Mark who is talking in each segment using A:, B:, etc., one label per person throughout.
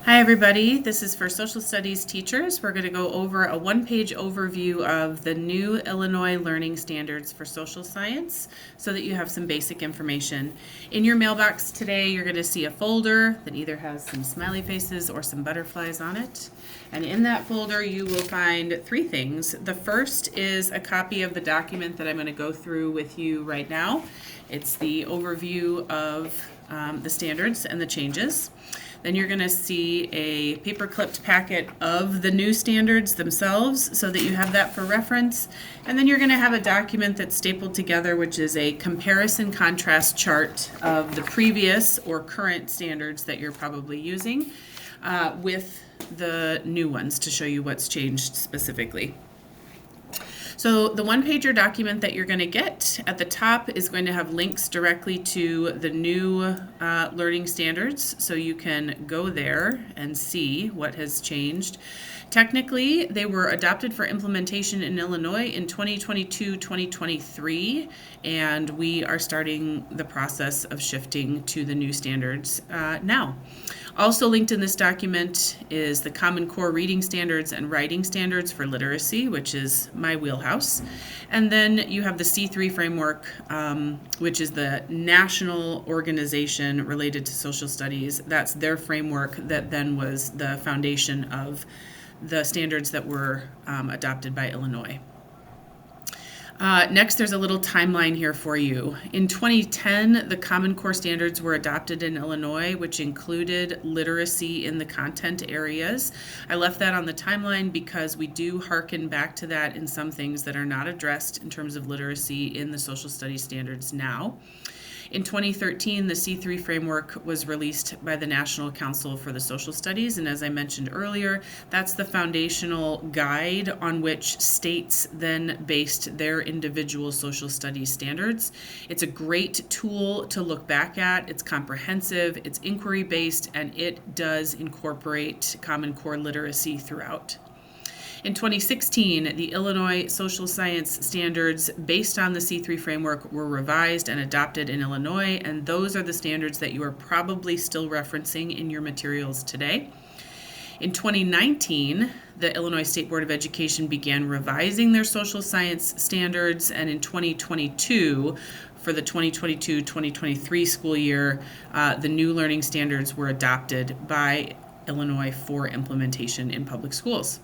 A: Hi everybody, this is for social studies teachers. We're going to go over a one-page overview of the new Illinois learning standards for social science so that you have some basic information. In your mailbox today, you're going to see a folder that either has some smiley faces or some butterflies on it. And in that folder, you will find three things. The first is a copy of the document that I'm going to go through with you right now. It's the overview of the standards and the changes. Then you're going to see a paper-clipped packet of the new standards themselves so that you have that for reference. And then you're going to have a document that's stapled together, which is a comparison contrast chart of the previous or current standards that you're probably using with the new ones to show you what's changed specifically. So the one-pager document that you're going to get at the top is going to have links directly to the new learning standards, so you can go there and see what has changed. Technically, they were adopted for implementation in Illinois in 2022-2023, and we are starting the process of shifting to the new standards now. Also linked in this document is the Common Core reading standards and writing standards for literacy, which is my wheelhouse. And then you have the C3 framework, which is the national organization related to social studies. That's their framework that then was the foundation of the standards that were adopted by Illinois. Next, there's a little timeline here for you. In 2010, the Common Core standards were adopted in Illinois, which included literacy in the content areas. I left that on the timeline because we do hearken back to that in some things that are not addressed in terms of literacy in the social studies standards now. In 2013, the C3 framework was released by the National Council for the Social Studies, and as I mentioned earlier, that's the foundational guide on which states then based their individual social studies standards. It's a great tool to look back at. It's comprehensive, it's inquiry-based, and it does incorporate Common Core literacy throughout. In 2016, the Illinois social science standards based on the C3 framework were revised and adopted in Illinois, and those are the standards that you are probably still referencing in your materials today. In 2019, the Illinois State Board of Education began revising their social science standards, and in 2022, for the 2022-2023 school year, the new learning standards were adopted by Illinois for implementation in public schools.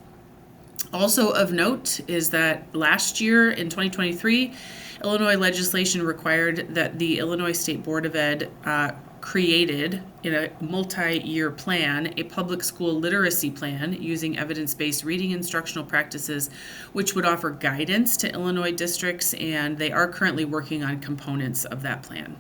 A: Also of note is that last year in 2023, Illinois legislation required that the Illinois State Board of Ed created in a multi-year plan a public school literacy plan using evidence-based reading instructional practices, which would offer guidance to Illinois districts, and they are currently working on components of that plan.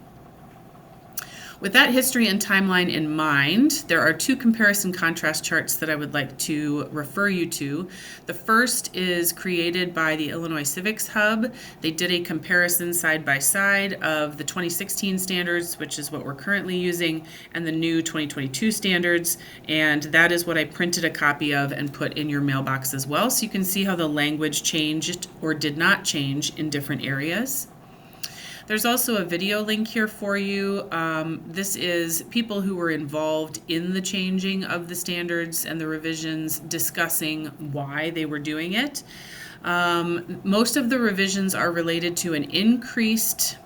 A: With that history and timeline in mind, there are two comparison contrast charts that I would like to refer you to. The first is created by the Illinois Civics Hub. They did a comparison side by side of the 2016 standards, which is what we're currently using, and the new 2022 standards, and that is what I printed a copy of and put in your mailbox as well, so you can see how the language changed or did not change in different areas. There's also a video link here for you. This is people who were involved in the changing of the standards and the revisions discussing why they were doing it. Most of the revisions are related to an increased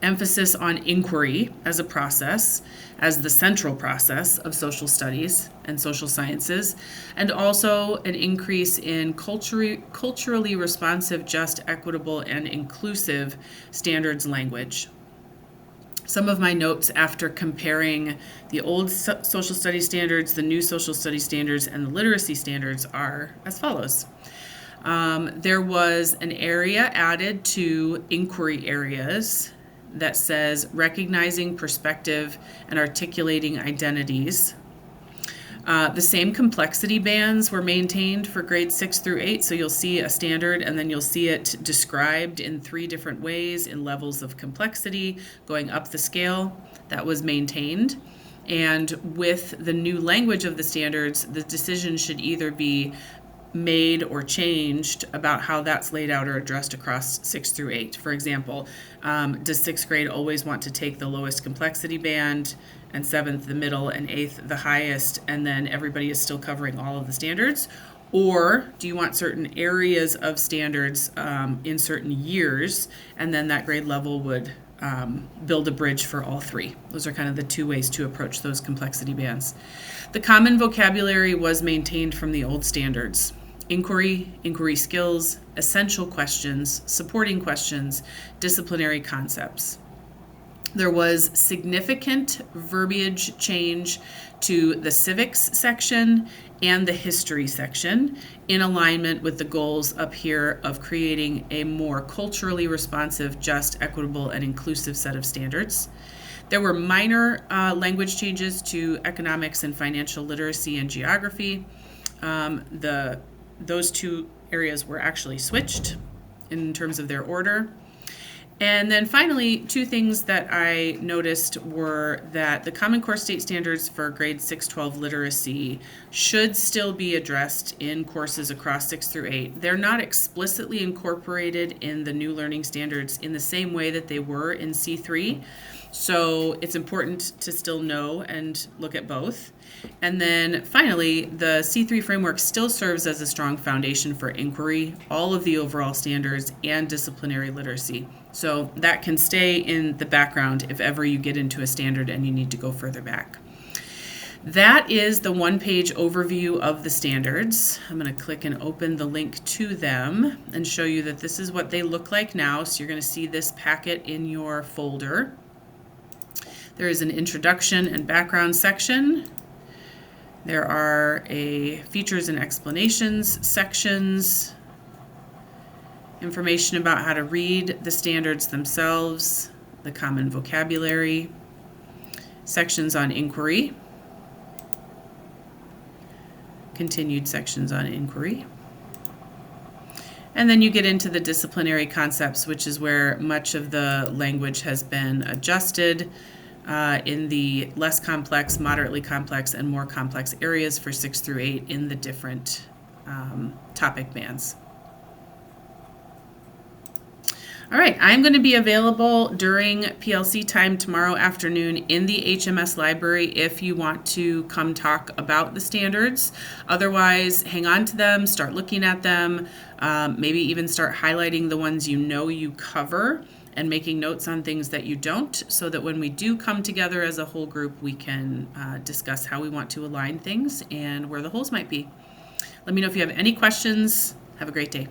A: emphasis on inquiry as a process, as the central process of social studies and social sciences, and also an increase in culturally responsive, just, equitable, and inclusive standards language. Some of my notes after comparing the old social studies standards, the new social studies standards, and the literacy standards are as follows. There was an area added to inquiry areas that says recognizing perspective and articulating identities. The same complexity bands were maintained for grades 6 through 8, so you'll see a standard and then you'll see it described in 3 different ways in levels of complexity, going up the scale. That was maintained. And with the new language of the standards, the decision should either be made or changed about how that's laid out or addressed across 6 through 8. For example, does 6th grade always want to take the lowest complexity band and 7th the middle, and 8th the highest, and then everybody is still covering all of the standards? Or do you want certain areas of standards in certain years, and then that grade level would build a bridge for all three? Those are kind of the two ways to approach those complexity bands. The common vocabulary was maintained from the old standards: inquiry, inquiry skills, essential questions, supporting questions, disciplinary concepts. There was significant verbiage change to the civics section and the history section in alignment with the goals up here of creating a more culturally responsive, just, equitable, and inclusive set of standards. There were minor language changes to economics and financial literacy and geography. Those two areas were actually switched in terms of their order. And then finally, two things that I noticed were that the Common Core State Standards for grade 6-12 literacy should still be addressed in courses across 6 through 8. They're not explicitly incorporated in the new learning standards in the same way that they were in C3. So it's important to still know and look at both. And then finally, the C3 framework still serves as a strong foundation for inquiry, all of the overall standards, and disciplinary literacy. So that can stay in the background if ever you get into a standard and you need to go further back. That is the one-page overview of the standards. I'm going to click and open the link to them and show you that this is what they look like now. So you're going to see this packet in your folder. There is an introduction and background section. There are a features and explanations sections, information about how to read the standards themselves, the common vocabulary, sections on inquiry, continued sections on inquiry. And then you get into the disciplinary concepts, which is where much of the language has been adjusted in the less complex, moderately complex, and more complex areas for 6 through 8 in the different topic bands. All right, I'm going to be available during PLC time tomorrow afternoon in the HMS library if you want to come talk about the standards. Otherwise, hang on to them, start looking at them, maybe even start highlighting the ones you know you cover and making notes on things that you don't, so that when we do come together as a whole group, we can discuss how we want to align things and where the holes might be. Let me know if you have any questions. Have a great day.